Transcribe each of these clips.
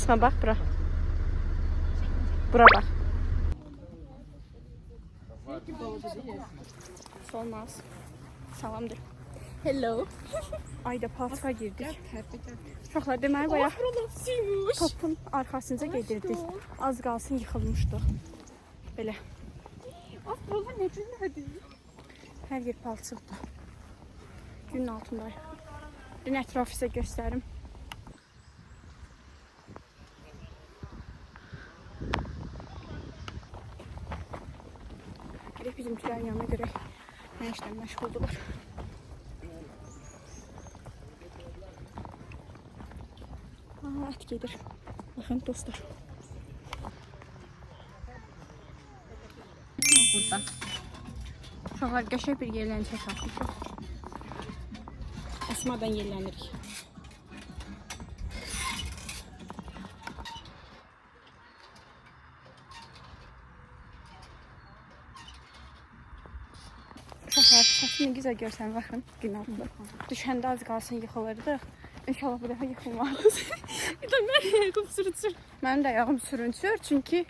Esma bak bura. Bura bak. Solmaz. Salamdır. Hello. Ayda paltığa girdik. Uşaqlar deməli bayaq topun arxasınca gedirdik. Az qalsın yıxılmışdı. Belə. Buralar ne cümlədir? Hər yer palçıqdır. Günün altındayıq. Dün ətrafı sizə göstərim. Gerek bizimkilərin yanına görək. Nə işlə məşğuldular. Ət gedir. Baxın dostlar. Burada. Uşaqlar qəşəng bir yerlənəcək tapmışıq. Əsmadan yerlənirik. Uşaqlar, saçını güzel görsən, baxın, gün altında. Düşəndə az qalsın yıxılırdıq. İnşallah bu dəfə yıxılmarız. Bir də mən ayağım sürünsür. Mənim də ayağım sürünsür, çünki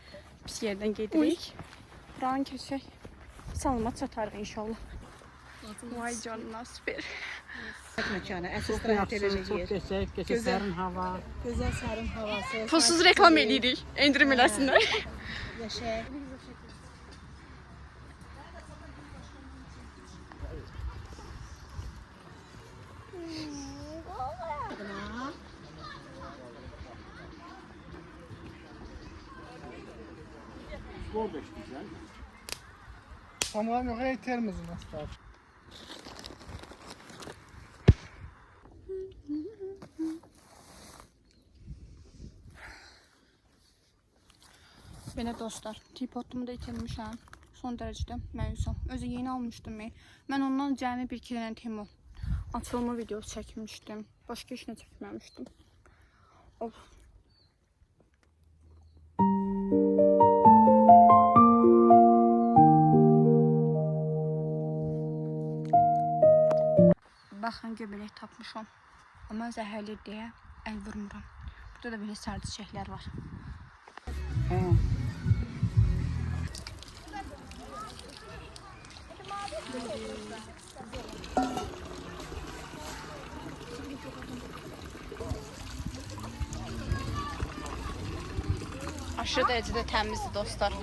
pis yerdən gedirik. Buranı keçək. Salamat çatarıq inşallah. Vay canına, süper. Mekanı, əsas istirahət edəcək yer. Çok geçecek, sərin hava. Gözəl sərin havası. Pulsuz reklam edirik, endirim eləsinlər. Yaşa. Skor da güzel. Tamam yok termozun hasta. Belə dostlar, tripodumu da itirmişəm. Son dərəcədə məyusam. Özü yeni almışdım. Mən ondan cəmi bir-iki dənə Temu açılma videosu çəkmişdim. Başqa heç nə çəkməmişdim. Of. Baxın, göbələk tapmışam. Amma zəhərli deyə əl vurmuram. Burada da belə sarı çiçəklər var. Aşırı dərəcədə təmizdir dostlar.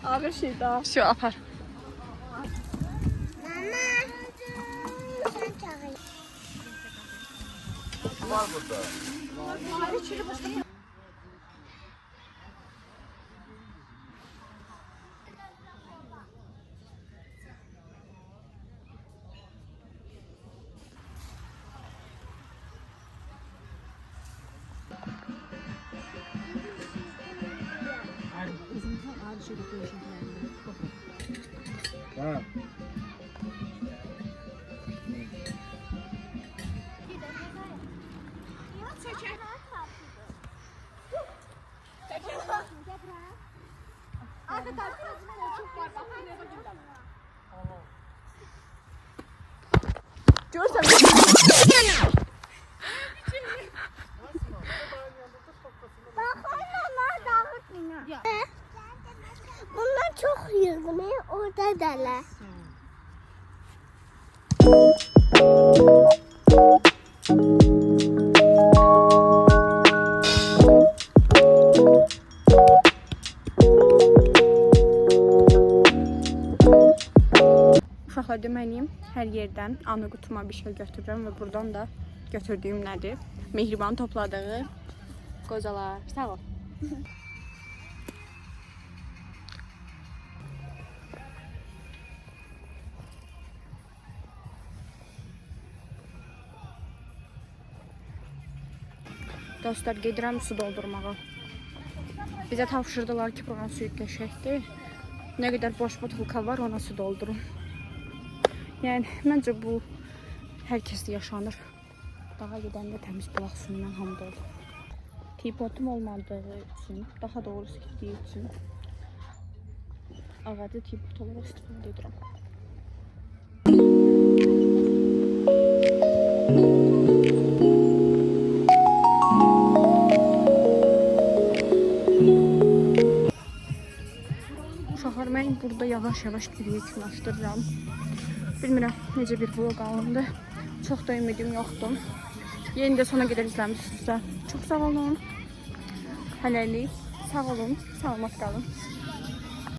Ağır şey daha. Şu apar. Var burada. Ha. Görürsen Bunlar çok yığını orada derler. Uşaqlar deməliyim, hər yerdən ana qutuma bir şey götürürəm və buradan da götürdüyüm nədir? Mehriban topladığı qozalar. Sağ ol. Dostlar, gedirəm su doldurmağa. Bizə tapşırdılar ki, buranın suyu qəşəkdir. Nə qədər boş botulka var, ona su doldurun. Yəni, məncə bu hər kəsdə yaşanır. Dağa gedəndə təmiz bulaq suyundan hamd olur. Tripodum olmadığı üçün, daha doğrusu gitdiyi üçün ağacı tribut olaraq istifadə edirəm. Uşaqlar, mən burada yavaş-yavaş geriyə künlaşdırıram. Bilmirəm necə bir vlog alındı. Çox da ümidim yoxdur. Yeni də sona qədər izləmişsinizsə çox sağ olun. Hələlik sağ olun, salamat qalın.